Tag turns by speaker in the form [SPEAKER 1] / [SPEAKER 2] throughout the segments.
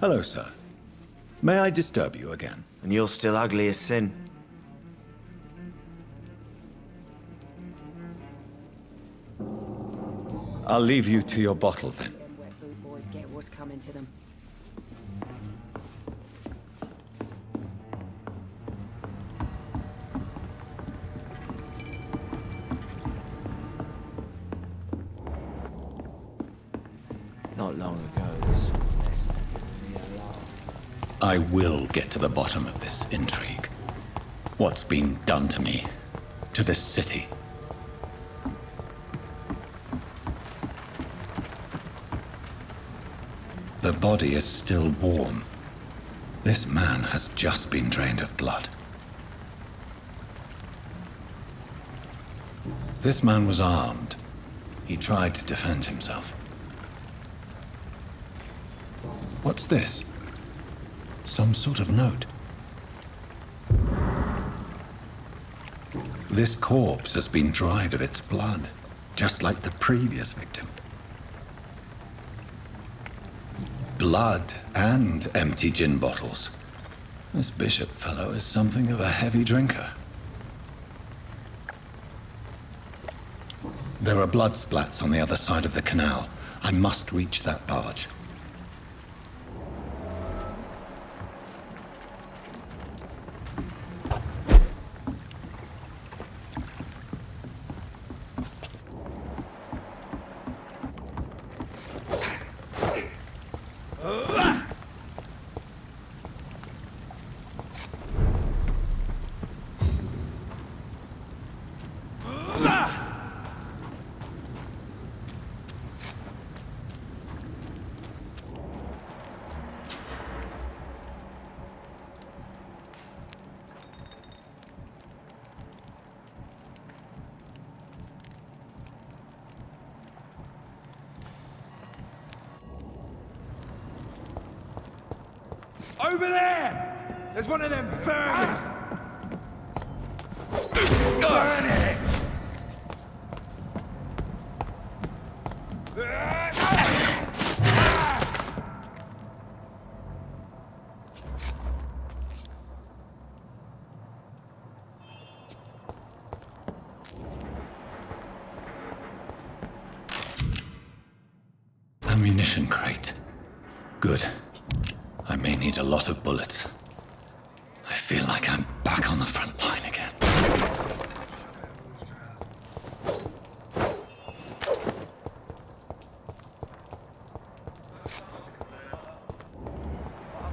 [SPEAKER 1] Hello, sir. May I disturb you again?
[SPEAKER 2] And you're still ugly as sin.
[SPEAKER 1] I'll leave you to your bottle then.
[SPEAKER 3] Them wet boot boys get what's coming to them.
[SPEAKER 2] Not long ago, this sort of mess would give me a laugh.
[SPEAKER 1] I will get to the bottom of this intrigue. What's been done to me, to this city. The body is still warm. This man has just been drained of blood. This man was armed. He tried to defend himself. What's this? Some sort of note. This corpse has been dried of its blood, just like the previous victim. Blood and empty gin bottles. This bishop fellow is something of a heavy drinker. There are blood splats on the other side of the canal. I must reach that barge.
[SPEAKER 4] Over there! There's one of them vermin! Burn it!
[SPEAKER 1] Ammunition crate. Good. I may need a lot of bullets. I feel like I'm back on the front line again.
[SPEAKER 5] I've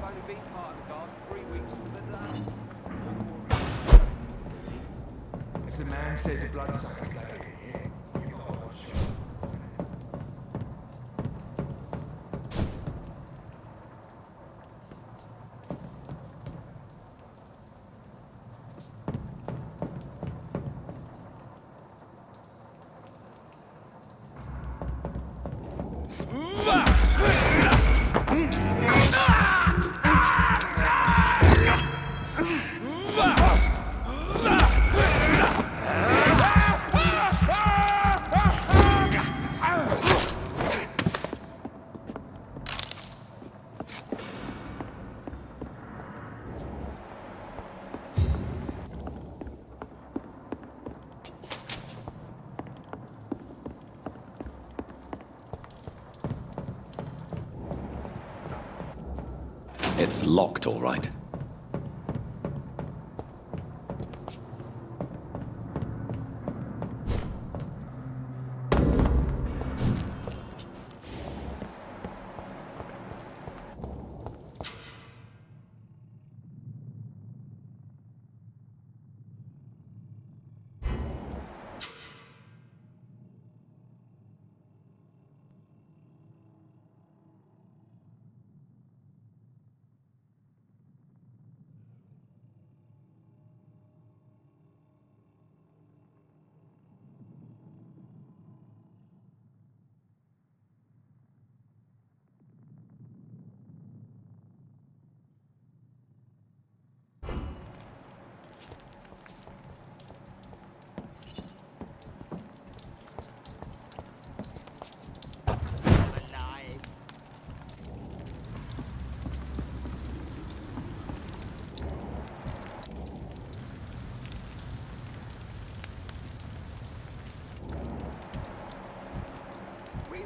[SPEAKER 5] only been part of the guard 3 weeks to the day.
[SPEAKER 4] If the man says a bloodsucker's dug in here, you got a shot.
[SPEAKER 1] It's locked, all right.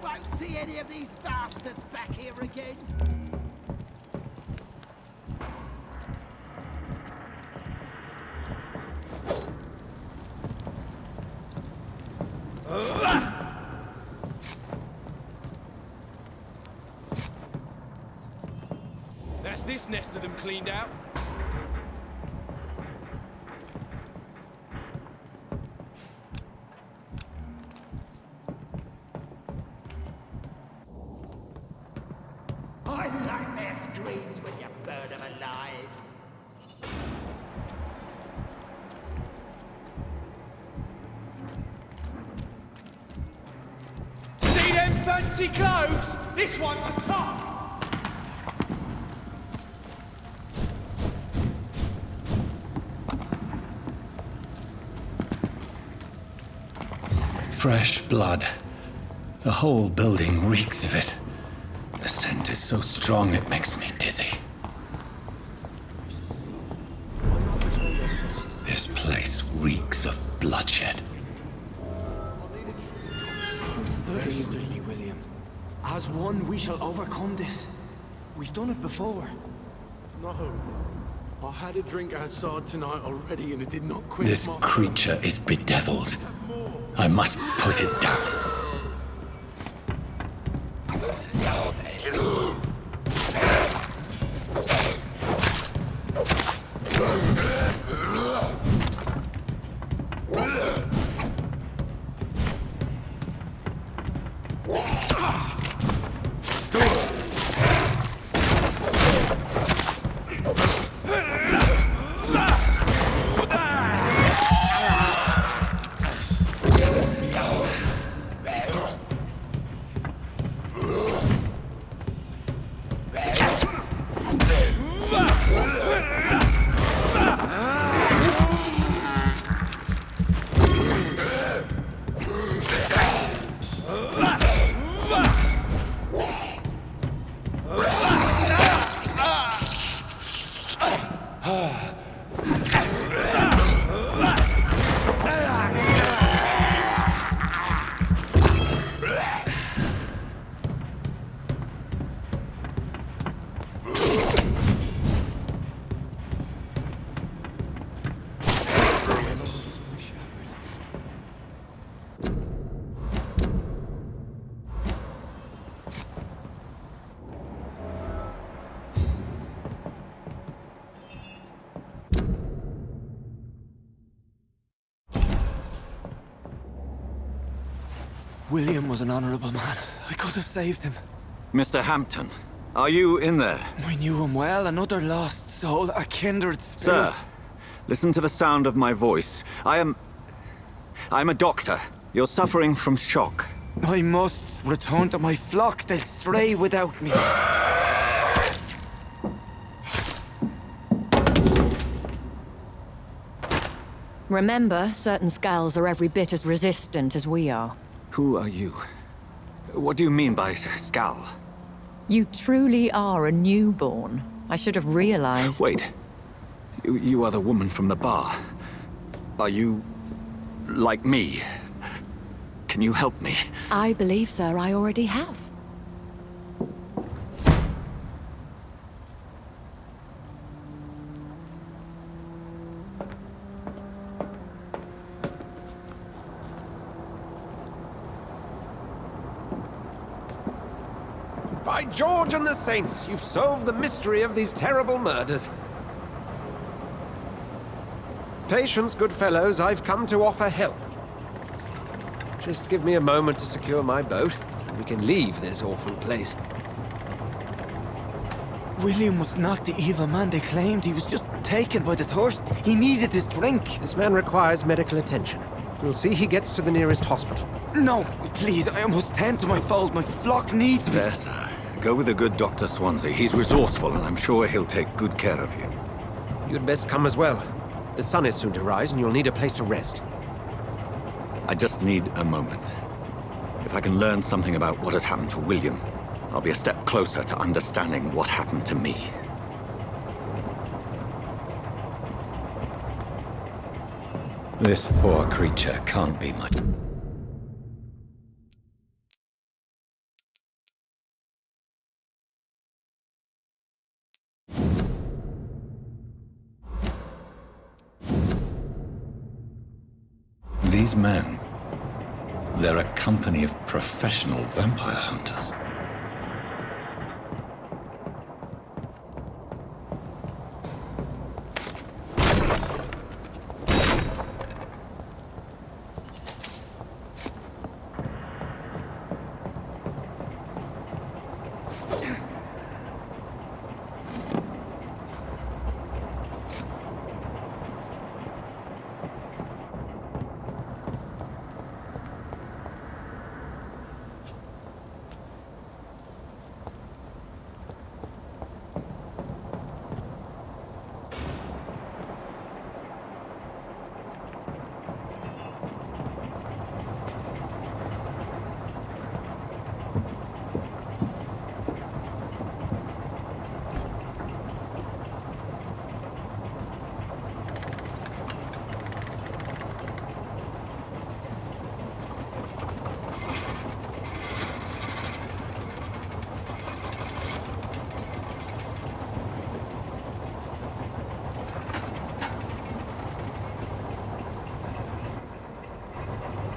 [SPEAKER 6] won't see any of these bastards back here again.
[SPEAKER 7] That's this nest of them cleaned out.
[SPEAKER 6] I nightmare screams when you burn them alive.
[SPEAKER 7] See them fancy clothes? This one's a top!
[SPEAKER 1] Fresh blood. The whole building reeks of it. The scent is so strong it makes me dizzy. This place reeks of bloodshed.
[SPEAKER 2] Breathe with me, William. As one, we shall overcome this. We've done it before.
[SPEAKER 4] No. I had a drink outside tonight already and it did not quench
[SPEAKER 1] This
[SPEAKER 4] my...
[SPEAKER 1] creature is bedeviled. I must put it down.
[SPEAKER 2] William was an honorable man. I could have saved him.
[SPEAKER 1] Mr. Hampton, are you in there?
[SPEAKER 2] I knew him well, another lost soul, a kindred spirit.
[SPEAKER 1] Sir, listen to the sound of my voice. I'm a doctor. You're suffering from shock.
[SPEAKER 2] I must return to my flock. They'll stray without me.
[SPEAKER 3] Remember, certain skulls are every bit as resistant as we are.
[SPEAKER 1] Who are you? What do you mean by Skal?
[SPEAKER 3] You truly are a newborn. I should have realized.
[SPEAKER 1] Wait. You are the woman from the bar. Are you... like me? Can you help me?
[SPEAKER 3] I believe, sir, I already have.
[SPEAKER 8] By George and the Saints, you've solved the mystery of these terrible murders. Patience, good fellows, I've come to offer help. Just give me a moment to secure my boat, and we can leave this awful place.
[SPEAKER 2] William was not the evil man they claimed. He was just taken by the thirst. He needed his drink.
[SPEAKER 8] This man requires medical attention. We'll see he gets to the nearest hospital.
[SPEAKER 2] No, please, I must tend to my fold. My flock needs me.
[SPEAKER 1] There, sir. Go with the good Dr. Swansea. He's resourceful, and I'm sure he'll take good care of you.
[SPEAKER 8] You'd best come as well. The sun is soon to rise, and you'll need a place to rest.
[SPEAKER 1] I just need a moment. If I can learn something about what has happened to William, I'll be a step closer to understanding what happened to me. This poor creature can't be much. These men, they're a company of professional vampire hunters.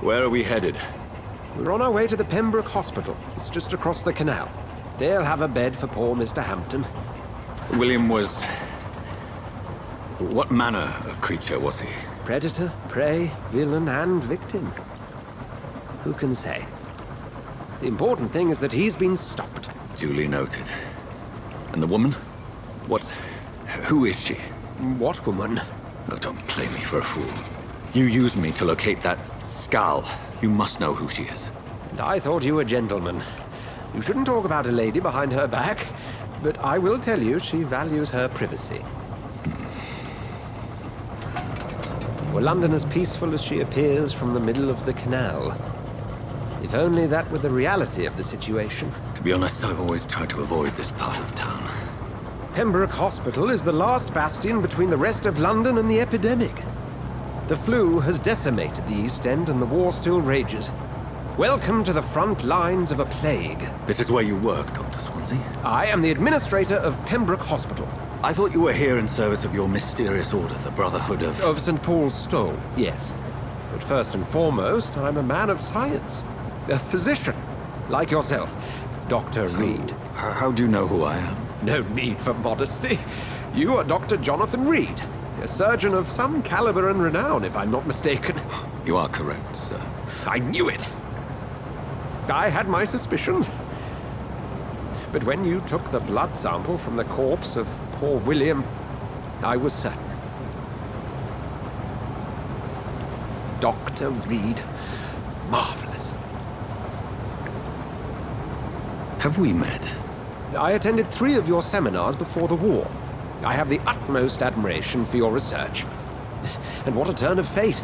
[SPEAKER 1] Where are we headed?
[SPEAKER 8] We're on our way to the Pembroke Hospital. It's just across the canal. They'll have a bed for poor Mr. Hampton.
[SPEAKER 1] William was... What manner of creature was he?
[SPEAKER 8] Predator, prey, villain, and victim. Who can say? The important thing is that he's been stopped.
[SPEAKER 1] Duly noted. And the woman? What... Who is she?
[SPEAKER 8] What woman?
[SPEAKER 1] Oh, don't play me for a fool. You used me to locate that skull. You must know who she is.
[SPEAKER 8] And I thought you a gentleman. You shouldn't talk about a lady behind her back, but I will tell you she values her privacy. Were London as peaceful as she appears from the middle of the canal? If only that were the reality of the situation.
[SPEAKER 1] To be honest, I've always tried to avoid this part of town.
[SPEAKER 8] Pembroke Hospital is the last bastion between the rest of London and the epidemic. The flu has decimated the East End and the war still rages. Welcome to the front lines of a plague.
[SPEAKER 1] This is where you work, Dr. Swansea?
[SPEAKER 8] I am the administrator of Pembroke Hospital.
[SPEAKER 1] I thought you were here in service of your mysterious order, the Brotherhood of...
[SPEAKER 8] Of St. Paul's Stole, yes. But first and foremost, I'm a man of science. A physician, like yourself, Dr. Reed.
[SPEAKER 1] How do you know who I am?
[SPEAKER 8] No need for modesty. You are Dr. Jonathan Reed, a surgeon of some caliber and renown, if I'm not mistaken.
[SPEAKER 1] You are correct, sir.
[SPEAKER 8] I knew it! I had my suspicions. But when you took the blood sample from the corpse of poor William, I was certain. Dr. Reed. Marvelous.
[SPEAKER 1] Have we met?
[SPEAKER 8] I attended 3 of your seminars before the war. I have the utmost admiration for your research. And what a turn of fate.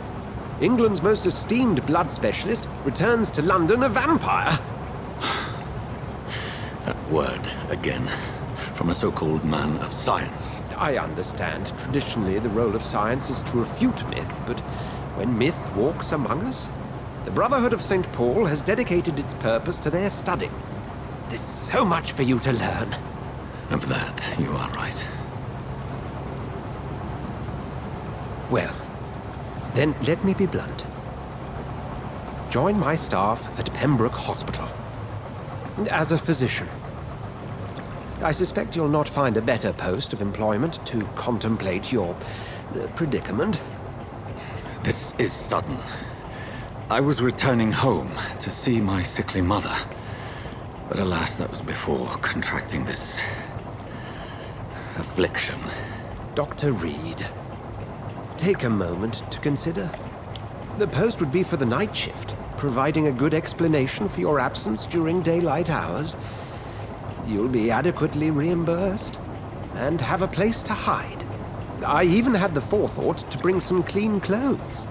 [SPEAKER 8] England's most esteemed blood specialist returns to London a vampire.
[SPEAKER 1] That word, again. From a so-called man of science.
[SPEAKER 8] I understand. Traditionally, the role of science is to refute myth, but when myth walks among us, the Brotherhood of St. Paul has dedicated its purpose to their study. There's so much for you to learn.
[SPEAKER 1] Of that, you are right.
[SPEAKER 8] Well, then let me be blunt. Join my staff at Pembroke Hospital. As a physician. I suspect you'll not find a better post of employment to contemplate your predicament.
[SPEAKER 1] This is sudden. I was returning home to see my sickly mother. But alas, that was before contracting this... affliction.
[SPEAKER 8] Dr. Reed, take a moment to consider. The post would be for the night shift, providing a good explanation for your absence during daylight hours. You'll be adequately reimbursed and have a place to hide. I even had the forethought to bring some clean clothes.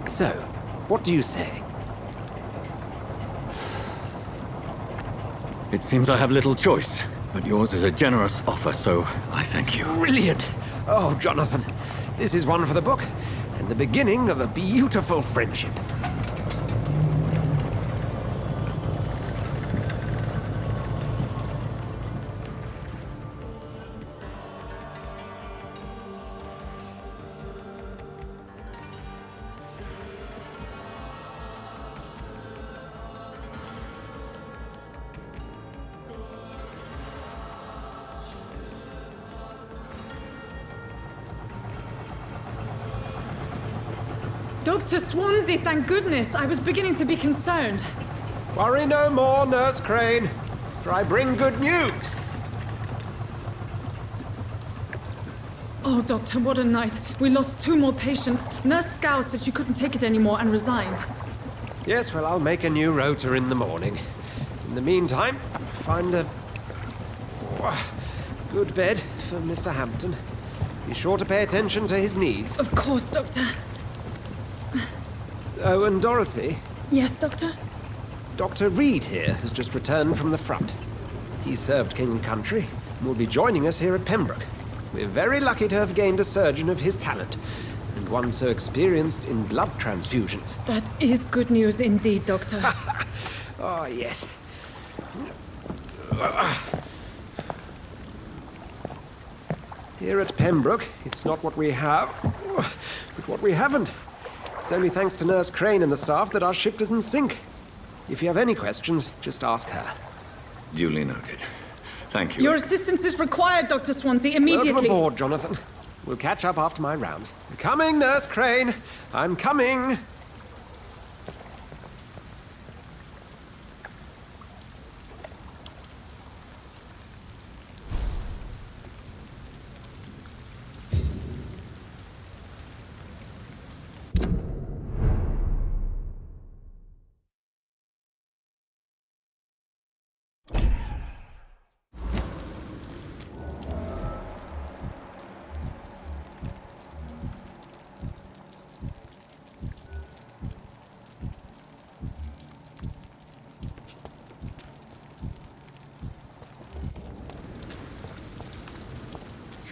[SPEAKER 8] So, what do you say?
[SPEAKER 1] It seems I have little choice, but yours is a generous offer, so I thank you.
[SPEAKER 8] Brilliant! Oh, Jonathan, this is one for the book, and the beginning of a beautiful friendship.
[SPEAKER 9] Dr. Swansea, thank goodness. I was beginning to be concerned.
[SPEAKER 8] Worry no more, Nurse Crane, for I bring good news.
[SPEAKER 9] Oh, Doctor, what a night. We lost 2 more patients. Nurse Scow said she couldn't take it anymore and resigned.
[SPEAKER 8] Yes, well, I'll make a new rota in the morning. In the meantime, find a good bed for Mr. Hampton. Be sure to pay attention to his needs.
[SPEAKER 9] Of course, Doctor.
[SPEAKER 8] Oh, and Dorothy,
[SPEAKER 9] Yes, Doctor?
[SPEAKER 8] Dr. Reed here has just returned from the front. He served King and Country and will be joining us here at Pembroke. We're very lucky to have gained a surgeon of his talent, and one so experienced in blood transfusions.
[SPEAKER 9] That is good news indeed, Doctor.
[SPEAKER 8] Oh, yes. Here at Pembroke, it's not what we have, but what we haven't. It's only thanks to Nurse Crane and the staff that our ship doesn't sink. If you have any questions, just ask her.
[SPEAKER 1] Duly noted. Thank you.
[SPEAKER 9] Your assistance is required, Dr. Swansea, immediately.
[SPEAKER 8] Welcome aboard, Jonathan. We'll catch up after my rounds. I'm coming, Nurse Crane. I'm coming.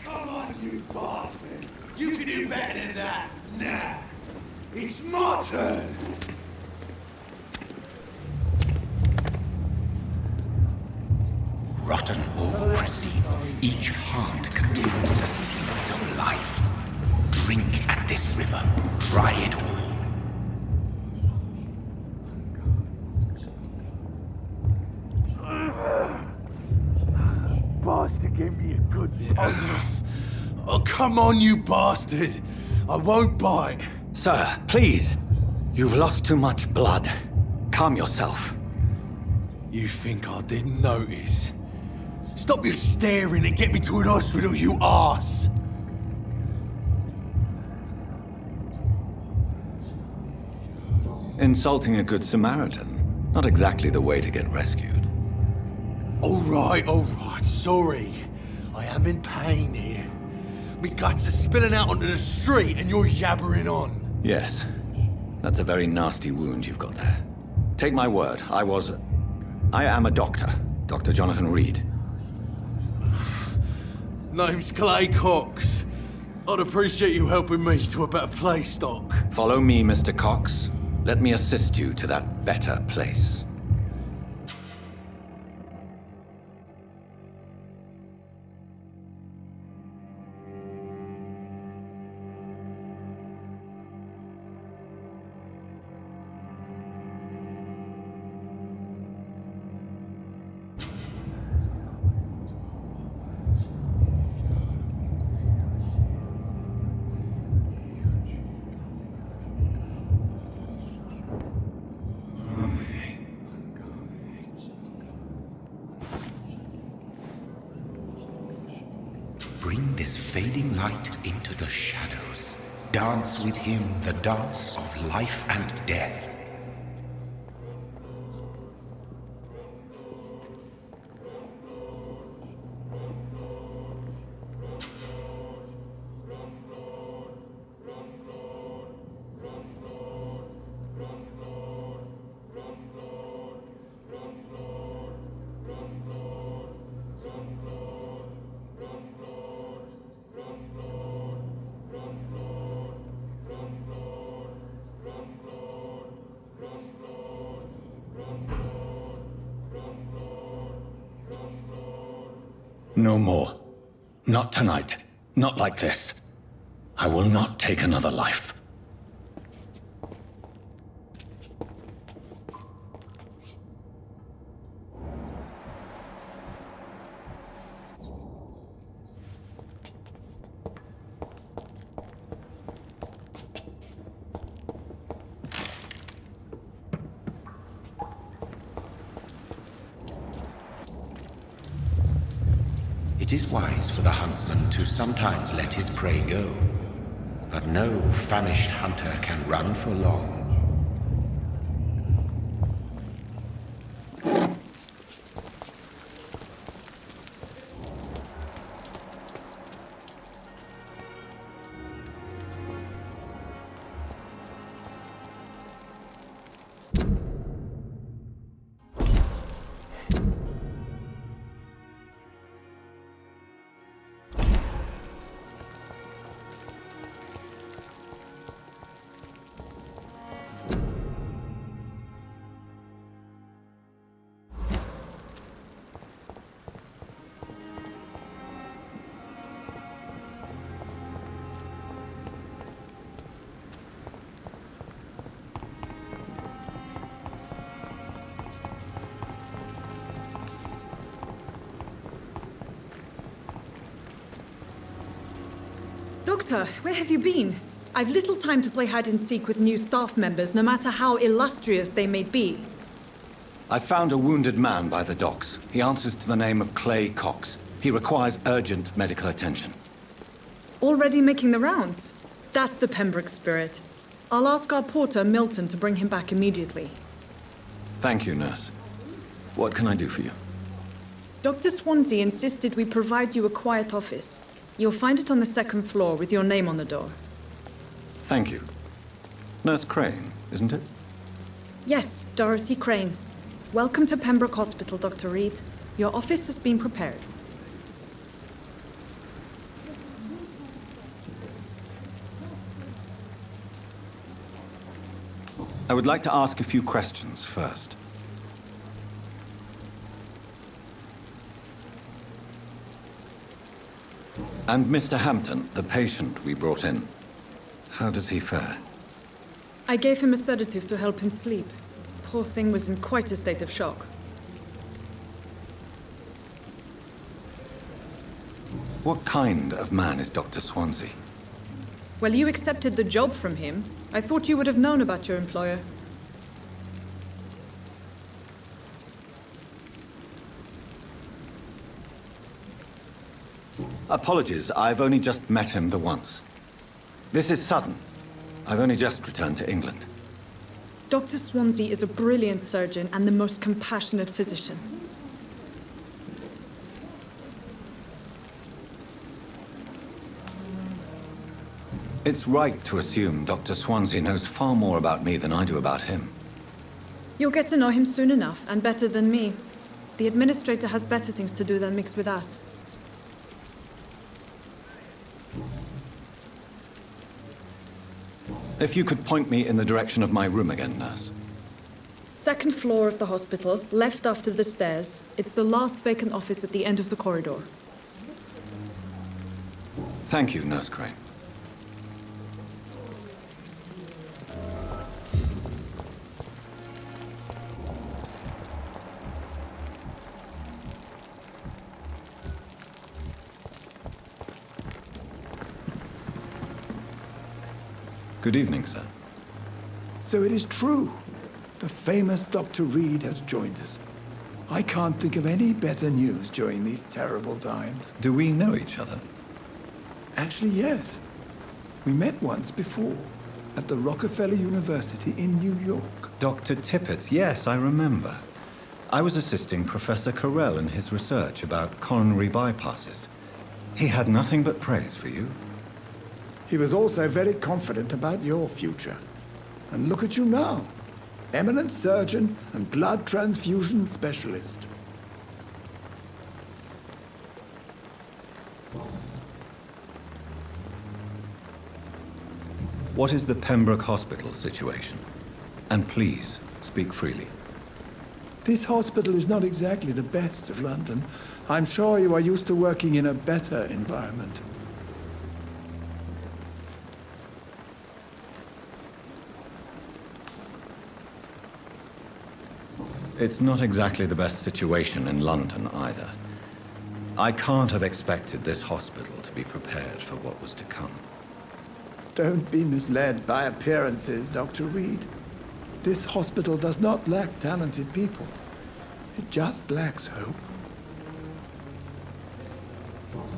[SPEAKER 7] Come on, you bastard! You can do better than that! Nah! It's my turn!
[SPEAKER 6] Rotten autocracy. Each heart contains the seeds of life. Drink at this river. Try it all.
[SPEAKER 7] Bastard gave me a good... Oh, come on, you bastard! I won't bite!
[SPEAKER 1] Sir, please. You've lost too much blood. Calm yourself.
[SPEAKER 7] You think I didn't notice? Stop your staring and get me to an hospital, you arse!
[SPEAKER 1] Insulting a good Samaritan. Not exactly the way to get rescued.
[SPEAKER 7] All right, sorry. I am in pain here. Me guts are spilling out onto the street and you're yabbering on.
[SPEAKER 1] Yes. That's a very nasty wound you've got there. Take my word, I am a doctor. Dr. Jonathan Reed.
[SPEAKER 7] Name's Clay Cox. I'd appreciate you helping me to a better place, Doc.
[SPEAKER 1] Follow me, Mr. Cox. Let me assist you to that better place.
[SPEAKER 6] Bring this fading light into the shadows. Dance with him the dance of life and death.
[SPEAKER 1] No more. Not tonight. Not like this. I will not take another life.
[SPEAKER 6] It is wise for the huntsman to sometimes let his prey go, but no famished hunter can run for long.
[SPEAKER 9] Doctor, where have you been? I've little time to play hide and seek with new staff members, no matter how illustrious they may be.
[SPEAKER 1] I found a wounded man by the docks. He answers to the name of Clay Cox. He requires urgent medical attention.
[SPEAKER 9] Already making the rounds? That's the Pembroke spirit. I'll ask our porter, Milton, to bring him back immediately.
[SPEAKER 1] Thank you, nurse. What can I do for you?
[SPEAKER 9] Dr. Swansea insisted we provide you a quiet office. You'll find it on the second floor with your name on the door.
[SPEAKER 1] Thank you. Nurse Crane, isn't it?
[SPEAKER 9] Yes, Dorothy Crane. Welcome to Pembroke Hospital, Dr. Reed. Your office has been prepared.
[SPEAKER 1] I would like to ask a few questions first. And Mr. Hampton, the patient we brought in, how does he fare?
[SPEAKER 9] I gave him a sedative to help him sleep. Poor thing was in quite a state of shock.
[SPEAKER 1] What kind of man is Dr. Swansea?
[SPEAKER 9] Well, you accepted the job from him. I thought you would have known about your employer.
[SPEAKER 1] Apologies, I've only just met him the once. This is sudden. I've only just returned to England.
[SPEAKER 9] Dr. Swansea is a brilliant surgeon and the most compassionate physician.
[SPEAKER 1] It's right to assume Dr. Swansea knows far more about me than I do about him.
[SPEAKER 9] You'll get to know him soon enough, and better than me. The administrator has better things to do than mix with us.
[SPEAKER 1] If you could point me in the direction of my room again, nurse.
[SPEAKER 9] Second floor of the hospital, left after the stairs. It's the last vacant office at the end of the corridor.
[SPEAKER 1] Thank you, Nurse Crane. Good evening, sir.
[SPEAKER 10] So it is true. The famous Dr. Reed has joined us. I can't think of any better news during these terrible times.
[SPEAKER 1] Do we know each other?
[SPEAKER 10] Actually, yes. We met once before, at the Rockefeller University in New York.
[SPEAKER 1] Dr. Tippett, yes, I remember. I was assisting Professor Carell in his research about coronary bypasses. He had nothing but praise for you.
[SPEAKER 10] He was also very confident about your future. And look at you now. Eminent surgeon and blood transfusion specialist.
[SPEAKER 1] What is the Pembroke Hospital situation? And please, speak freely.
[SPEAKER 10] This hospital is not exactly the best of London. I'm sure you are used to working in a better environment.
[SPEAKER 1] It's not exactly the best situation in London either. I can't have expected this hospital to be prepared for what was to come.
[SPEAKER 10] Don't be misled by appearances, Dr. Reed. This hospital does not lack talented people. It just lacks hope.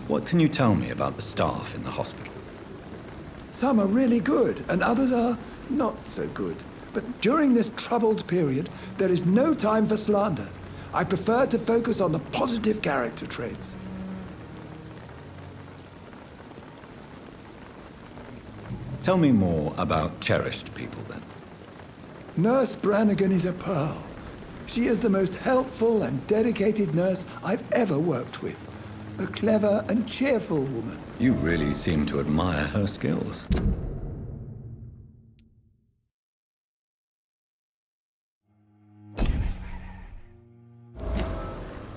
[SPEAKER 1] What can you tell me about the staff in the hospital?
[SPEAKER 10] Some are really good, and others are not so good. But during this troubled period, there is no time for slander. I prefer to focus on the positive character traits.
[SPEAKER 1] Tell me more about cherished people, then.
[SPEAKER 10] Nurse Brannigan is a pearl. She is the most helpful and dedicated nurse I've ever worked with. A clever and cheerful woman.
[SPEAKER 1] You really seem to admire her skills.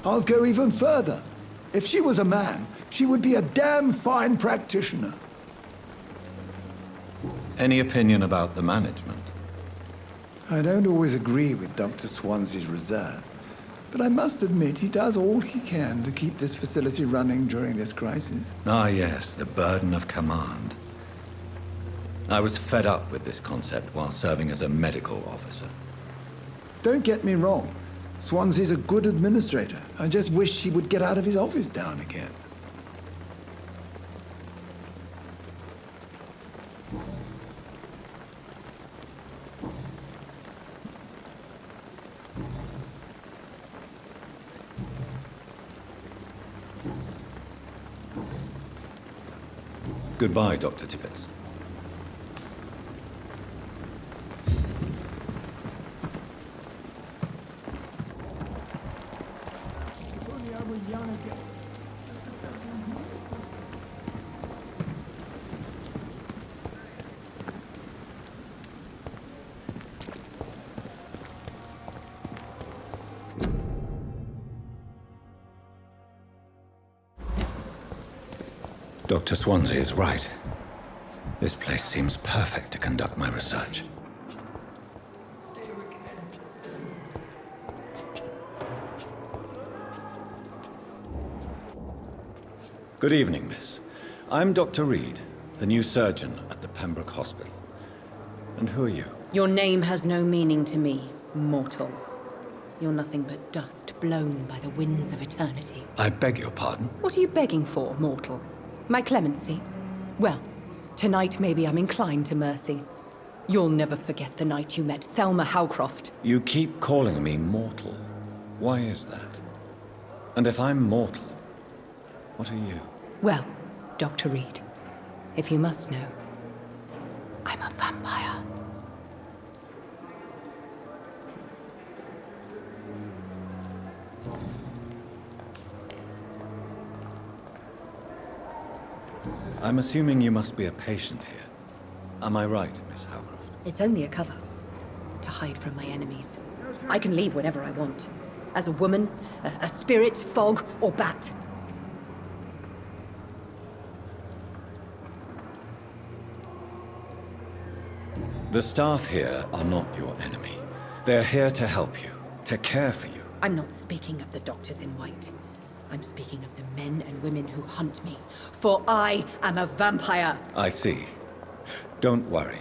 [SPEAKER 10] I'll go even further. If she was a man, she would be a damn fine practitioner.
[SPEAKER 1] Any opinion about the management?
[SPEAKER 10] I don't always agree with Dr. Swansea's reserve, but I must admit he does all he can to keep this facility running during this crisis.
[SPEAKER 1] Ah, yes, the burden of command. I was fed up with this concept while serving as a medical officer.
[SPEAKER 10] Don't get me wrong. Swansea's a good administrator. I just wish he would get out of his office now and again.
[SPEAKER 1] Goodbye, Dr. Tippett.
[SPEAKER 10] If only I were young again.
[SPEAKER 1] Dr. Swansea is right. This place seems perfect to conduct my research. Good evening, miss. I'm Dr. Reed, the new surgeon at the Pembroke Hospital. And who are you?
[SPEAKER 11] Your name has no meaning to me, mortal. You're nothing but dust blown by the winds of eternity.
[SPEAKER 1] I beg your pardon?
[SPEAKER 11] What are you begging for, mortal? My clemency? Well, tonight maybe I'm inclined to mercy. You'll never forget the night you met Thelma Howcroft.
[SPEAKER 1] You keep calling me mortal. Why is that? And if I'm mortal, what are you?
[SPEAKER 11] Well, Dr. Reed, if you must know, I'm a vampire.
[SPEAKER 1] I'm assuming you must be a patient here. Am I right, Miss Howcroft?
[SPEAKER 11] It's only a cover. To hide from my enemies. I can leave whenever I want. As a woman, a spirit, fog, or bat.
[SPEAKER 1] The staff here are not your enemy. They're here to help you, to care for you.
[SPEAKER 11] I'm not speaking of the doctors in white. I'm speaking of the men and women who hunt me. For I am a vampire.
[SPEAKER 1] I see. Don't worry.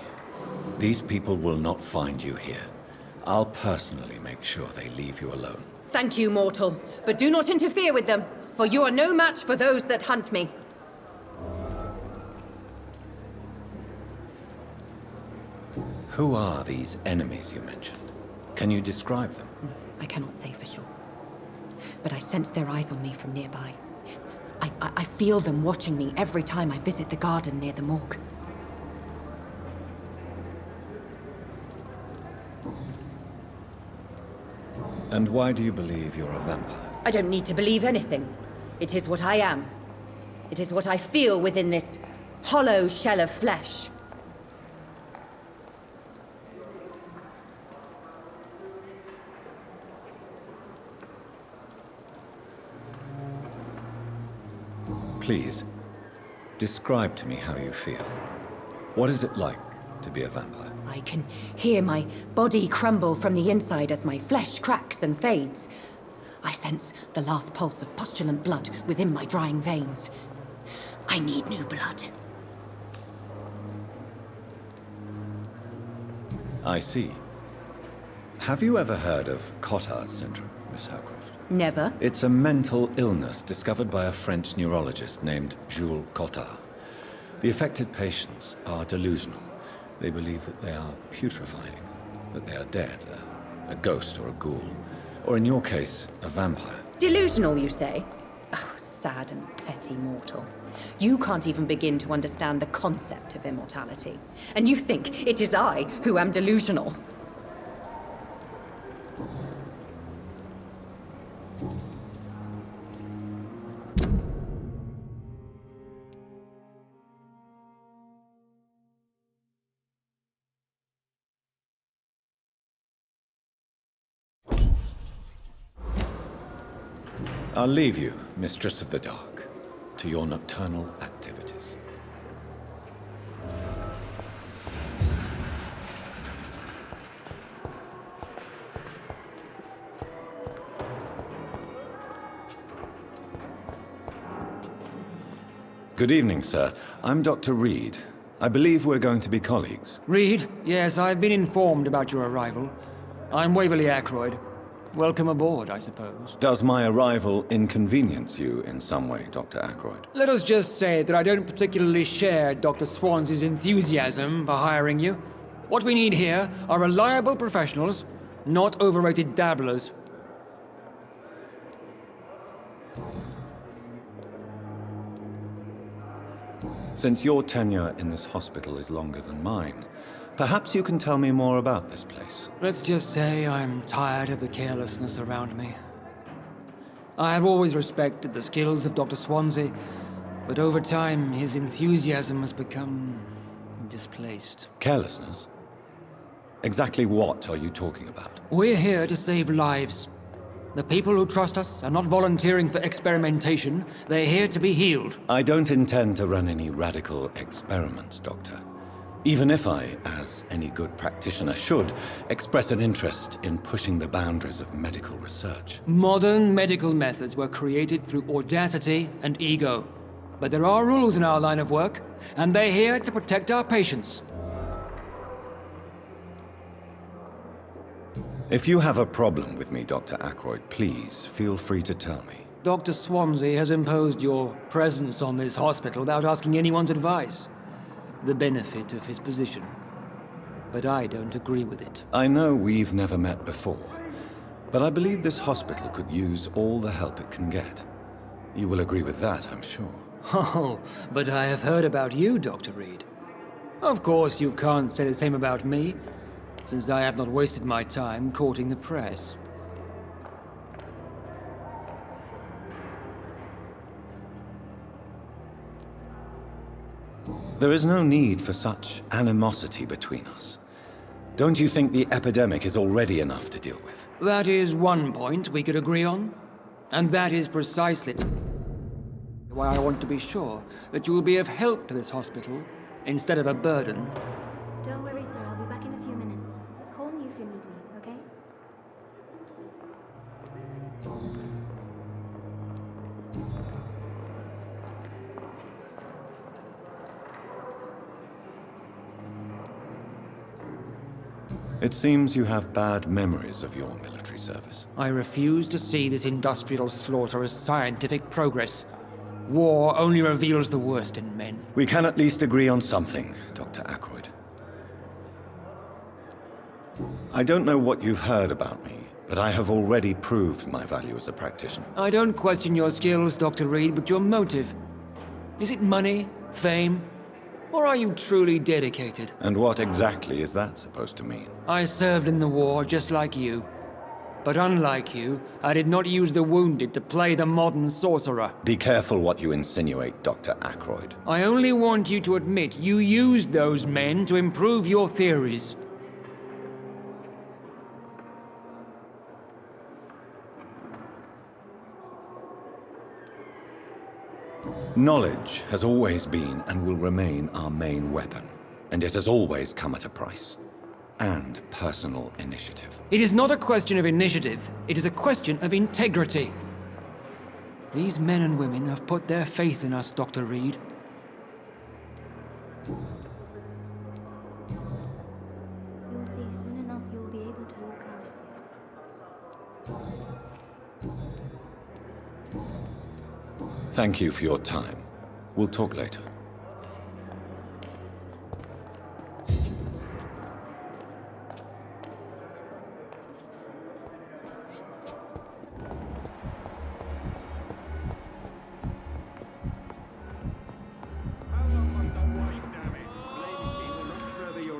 [SPEAKER 1] These people will not find you here. I'll personally make sure they leave you alone.
[SPEAKER 11] Thank you, mortal. But do not interfere with them, for you are no match for those that hunt me.
[SPEAKER 1] Who are these enemies you mentioned? Can you describe them?
[SPEAKER 11] I cannot say for sure. But I sense their eyes on me from nearby. I feel them watching me every time I visit the garden near the morgue.
[SPEAKER 1] And why do you believe you're a vampire?
[SPEAKER 11] I don't need to believe anything. It is what I am. It is what I feel within this hollow shell of flesh.
[SPEAKER 1] Please, describe to me how you feel. What is it like to be a vampire?
[SPEAKER 11] I can hear my body crumble from the inside as my flesh cracks and fades. I sense the last pulse of pustulant blood within my drying veins. I need new blood.
[SPEAKER 1] I see. Have you ever heard of Cotard syndrome, Miss Howcroft?
[SPEAKER 11] Never.
[SPEAKER 1] It's a mental illness discovered by a French neurologist named Jules Cottard. The affected patients are delusional. They believe that they are putrefying, that they are dead, a ghost or a ghoul, or in your case, a vampire.
[SPEAKER 11] Delusional, you say? Oh, sad and petty mortal. You can't even begin to understand the concept of immortality. And you think it is I who am delusional.
[SPEAKER 1] I'll leave you, Mistress of the Dark, to your nocturnal activities. Good evening, sir. I'm Dr. Reed. I believe we're going to be colleagues.
[SPEAKER 12] Reed? Yes, I've been informed about your arrival. I'm Waverly Ackroyd. Welcome aboard, I suppose.
[SPEAKER 1] Does my arrival inconvenience you in some way, Dr. Ackroyd?
[SPEAKER 12] Let us just say that I don't particularly share Dr. Swansea's enthusiasm for hiring you. What we need here are reliable professionals, not overrated dabblers.
[SPEAKER 1] Since your tenure in this hospital is longer than mine, perhaps you can tell me more about this place.
[SPEAKER 12] Let's just say I'm tired of the carelessness around me. I have always respected the skills of Dr. Swansea, but over time his enthusiasm has become displaced.
[SPEAKER 1] Carelessness? Exactly what are you talking about?
[SPEAKER 12] We're here to save lives. The people who trust us are not volunteering for experimentation. They're here to be healed.
[SPEAKER 1] I don't intend to run any radical experiments, Doctor. Even if I, as any good practitioner should, express an interest in pushing the boundaries of medical research.
[SPEAKER 12] Modern medical methods were created through audacity and ego. But there are rules in our line of work, and they're here to protect our patients.
[SPEAKER 1] If you have a problem with me, Dr. Ackroyd, please feel free to tell me.
[SPEAKER 12] Dr. Swansea has imposed your presence on this hospital without asking anyone's advice. The benefit of his position. But I don't agree with it.
[SPEAKER 1] I know we've never met before, but I believe this hospital could use all the help it can get. You will agree with that, I'm sure.
[SPEAKER 12] Oh, but I have heard about you, Dr. Reed. Of course, you can't say the same about me, since I have not wasted my time courting the press.
[SPEAKER 1] There is no need for such animosity between us. Don't you think the epidemic is already enough to deal with?
[SPEAKER 12] That is one point we could agree on. And that is precisely why I want to be sure that you will be of help to this hospital instead of a burden.
[SPEAKER 13] Don't worry, sir. I'll be back in a few minutes. Call me if you need me, okay?
[SPEAKER 1] It seems you have bad memories of your military service.
[SPEAKER 12] I refuse to see this industrial slaughter as scientific progress. War only reveals the worst in men.
[SPEAKER 1] We can at least agree on something, Dr. Ackroyd. I don't know what you've heard about me, but I have already proved my value as a practitioner.
[SPEAKER 12] I don't question your skills, Dr. Reed, but your motive. Is it money, fame, or are you truly dedicated?
[SPEAKER 1] And what exactly is that supposed to mean?
[SPEAKER 12] I served in the war just like you. But unlike you, I did not use the wounded to play the modern sorcerer.
[SPEAKER 1] Be careful what you insinuate, Dr. Ackroyd.
[SPEAKER 12] I only want you to admit you used those men to improve your theories.
[SPEAKER 1] Knowledge has always been and will remain our main weapon, and it has always come at a price. And personal initiative.
[SPEAKER 12] It is not a question of initiative, it is a question of integrity. These men and women have put their faith in us, Dr. Reed.
[SPEAKER 13] You'll see soon enough you'll be able to walk out.
[SPEAKER 1] Thank you for your time. We'll talk later.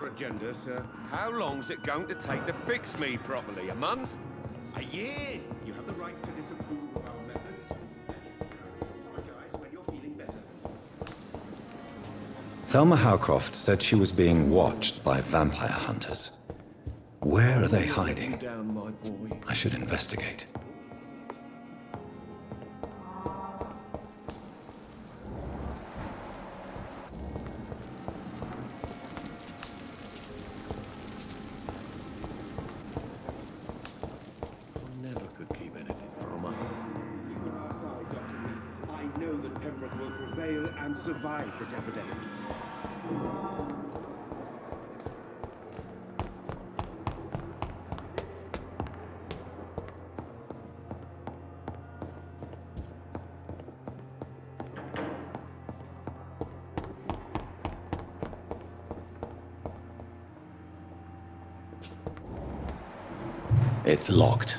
[SPEAKER 14] Agenda, sir. How long's it going to take to fix me properly? A month?
[SPEAKER 6] A year! You have the right to disapprove of our methods. Apologize when you're feeling better.
[SPEAKER 1] Thelma Howcroft said she was being watched by vampire hunters. Where are they hiding?
[SPEAKER 6] Down, my boy.
[SPEAKER 1] I should investigate.
[SPEAKER 6] And survive this epidemic.
[SPEAKER 1] It's locked.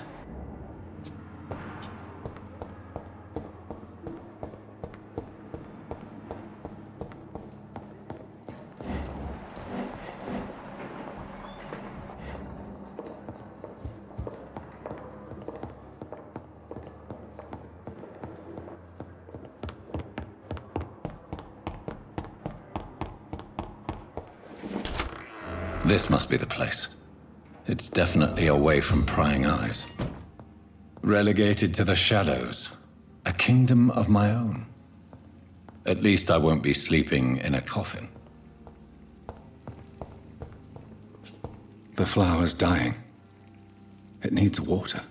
[SPEAKER 1] This must be the place. It's definitely away from prying eyes. Relegated to the shadows. A kingdom of my own. At least I won't be sleeping in a coffin. The flower's dying. It needs water.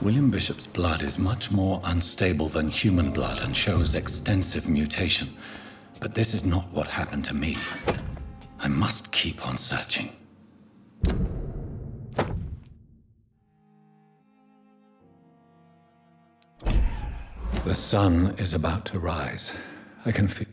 [SPEAKER 1] William Bishop's blood is much more unstable than human blood and shows extensive mutation. But this is not what happened to me. I must keep on searching. The sun is about to rise. I can feel...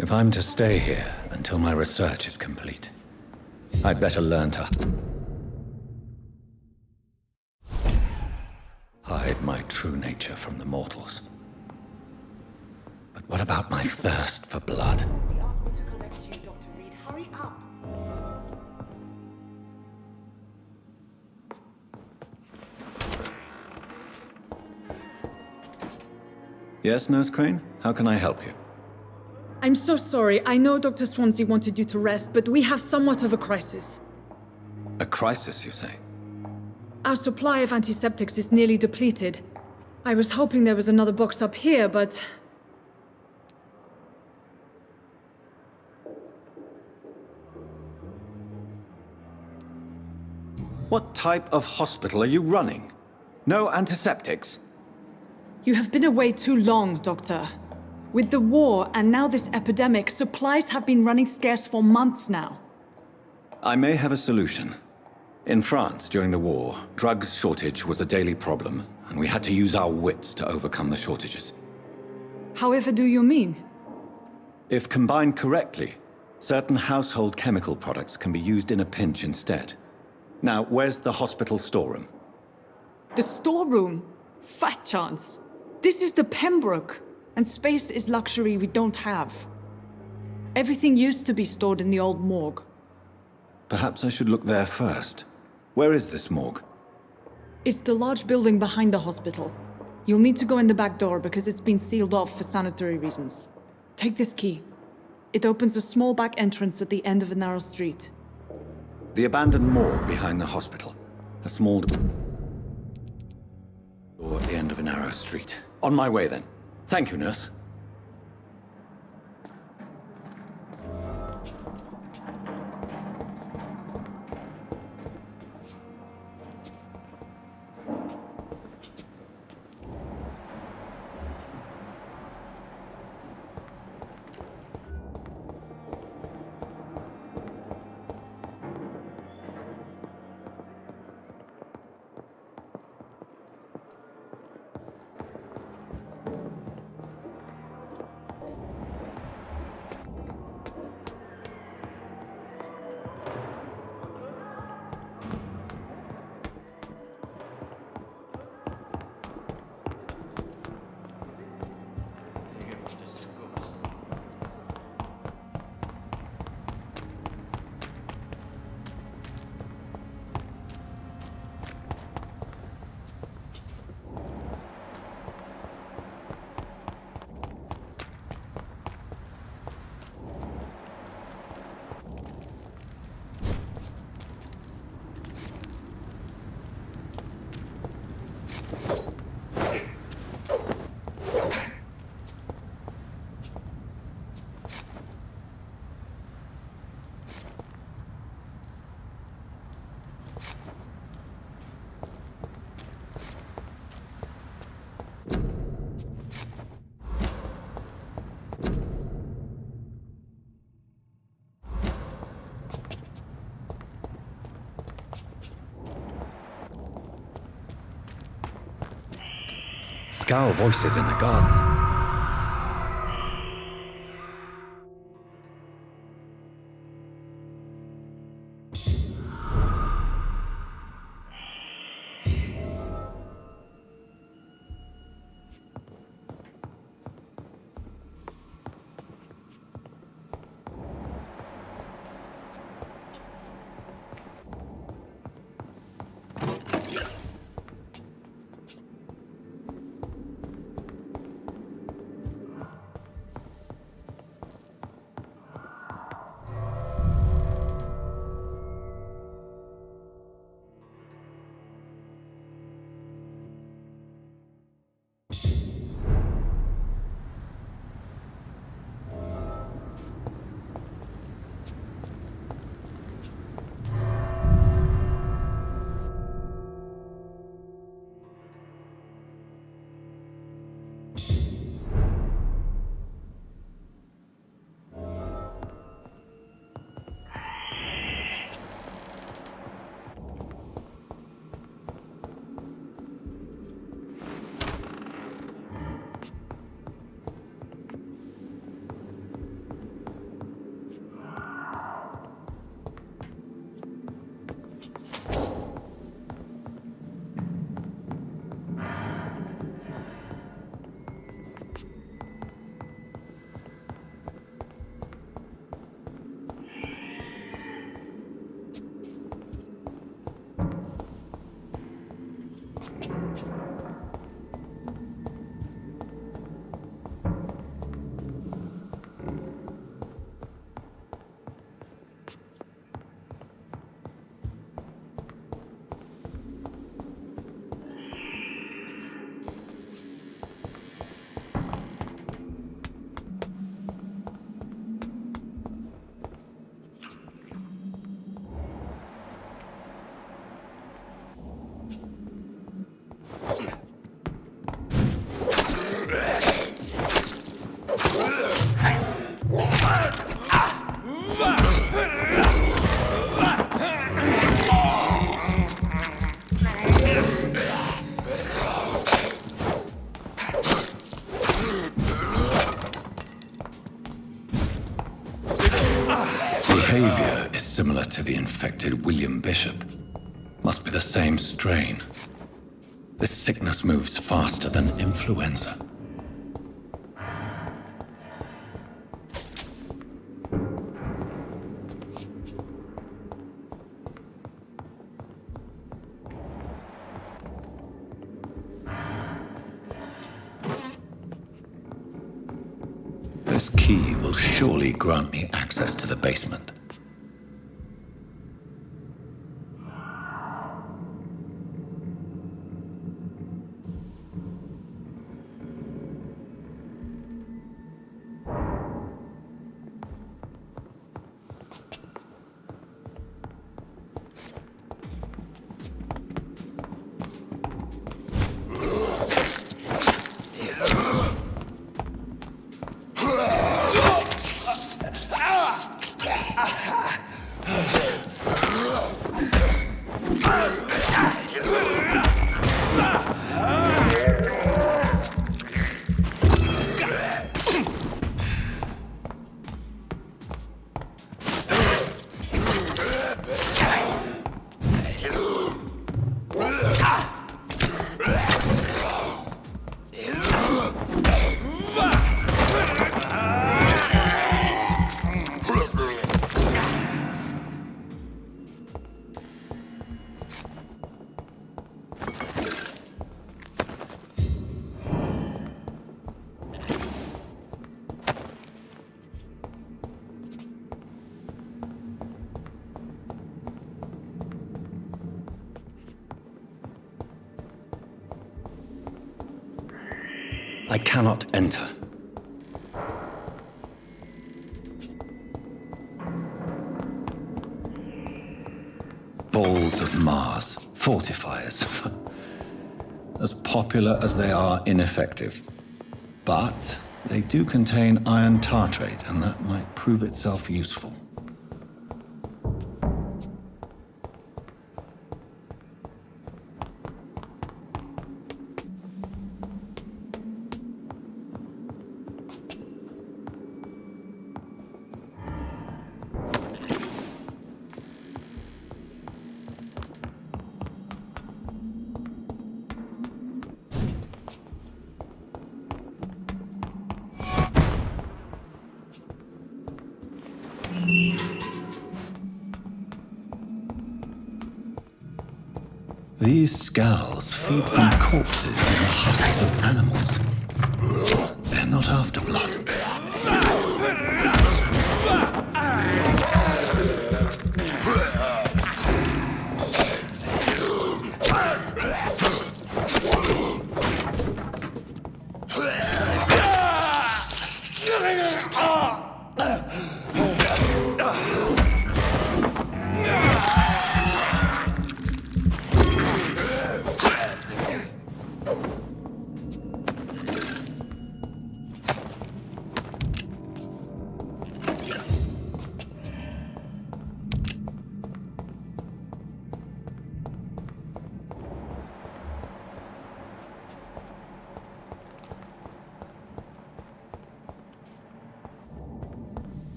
[SPEAKER 1] If I'm to stay here until my research is complete, I'd better learn to hide my true nature from the mortals. But what about my thirst for blood?
[SPEAKER 9] He asked me to collect you, Dr. Reed. Hurry up!
[SPEAKER 1] Yes, Nurse Crane? How can I help you?
[SPEAKER 9] I'm so sorry. I know Dr. Swansea wanted you to rest, but we have somewhat of a crisis.
[SPEAKER 1] A crisis, you say?
[SPEAKER 9] Our supply of antiseptics is nearly depleted. I was hoping there was another box up here, but...
[SPEAKER 1] What type of hospital are you running? No antiseptics?
[SPEAKER 9] You have been away too long, Doctor. With the war and now this epidemic, supplies have been running scarce for months now.
[SPEAKER 1] I may have a solution. In France, during the war, drugs shortage was a daily problem, and we had to use our wits to overcome the shortages.
[SPEAKER 9] However do you mean?
[SPEAKER 1] If combined correctly, certain household chemical products can be used in a pinch instead. Now, where's the hospital storeroom?
[SPEAKER 9] The storeroom? Fat chance. This is the Pembroke, and space is luxury we don't have. Everything used to be stored in the old morgue.
[SPEAKER 1] Perhaps I should look there first. Where is this morgue?
[SPEAKER 9] It's the large building behind the hospital. You'll need to go in the back door because it's been sealed off for sanitary reasons. Take this key. It opens a small back entrance at the end of a narrow street.
[SPEAKER 1] The abandoned morgue behind the hospital. A small door at the end of a narrow street. On my way then. Thank you, nurse. Skull voices in the garden. Behavior is similar to the infected William Bishop. Must be the same strain. This sickness moves faster than influenza. This key will surely grant me access to the basement. I cannot enter. Balls of Mars, fortifiers. As popular as they are ineffective. But they do contain iron tartrate, and that might prove itself useful. These skulls feed from corpses in the husks of animals. They're not after blood.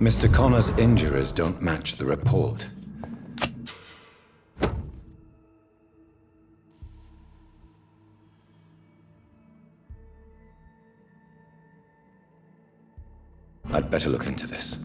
[SPEAKER 1] Mr. Connor's injuries don't match the report. I'd better look into this.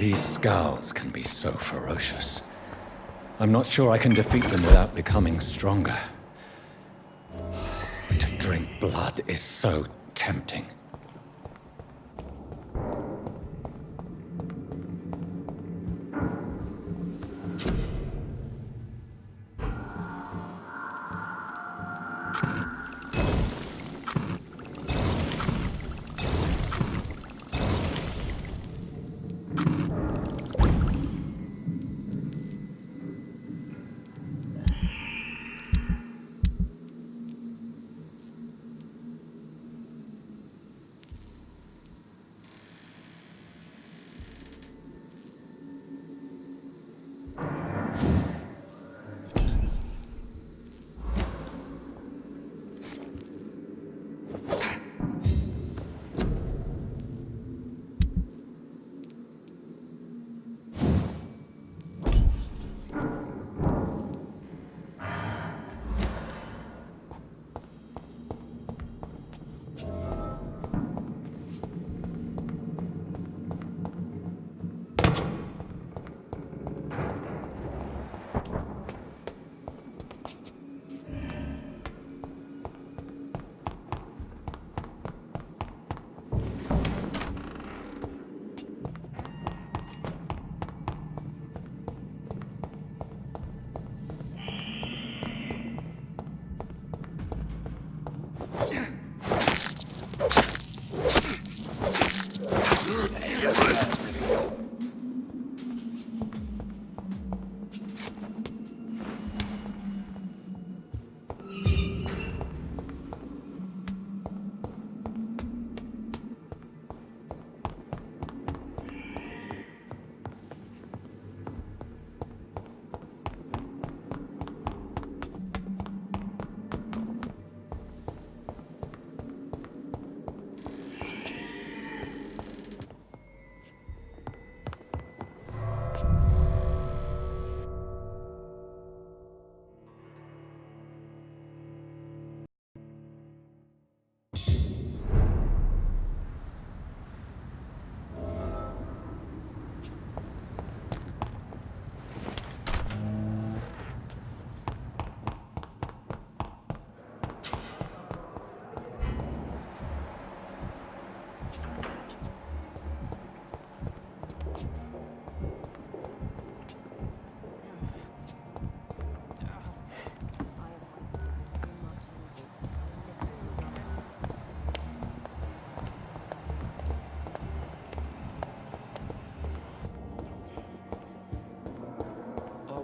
[SPEAKER 1] These skulls can be so ferocious. I'm not sure I can defeat them without becoming stronger. To drink blood is so tempting.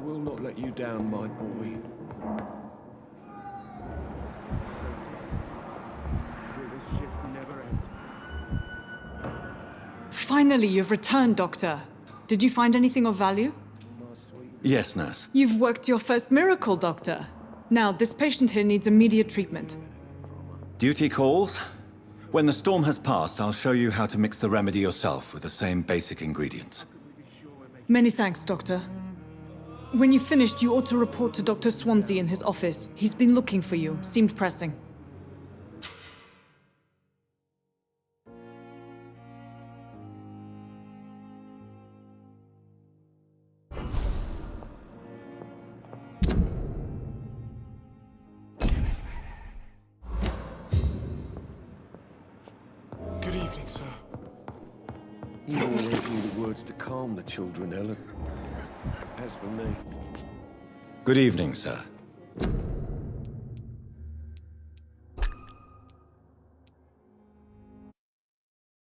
[SPEAKER 4] will not let you down, my boy. Will this shift never end?
[SPEAKER 9] Finally, you've returned, Doctor. Did you find anything of value?
[SPEAKER 1] Yes, nurse.
[SPEAKER 9] You've worked your first miracle, Doctor. Now, this patient here needs immediate treatment.
[SPEAKER 1] Duty calls. When the storm has passed, I'll show you how to mix the remedy yourself with the same basic ingredients.
[SPEAKER 9] Many thanks, Doctor. When you've finished, you ought to report to Dr. Swansea in his office. He's been looking for you. Seemed pressing.
[SPEAKER 4] Good evening, sir. You always knew the words to calm the children, Ellen. As for me...
[SPEAKER 1] Good evening, sir.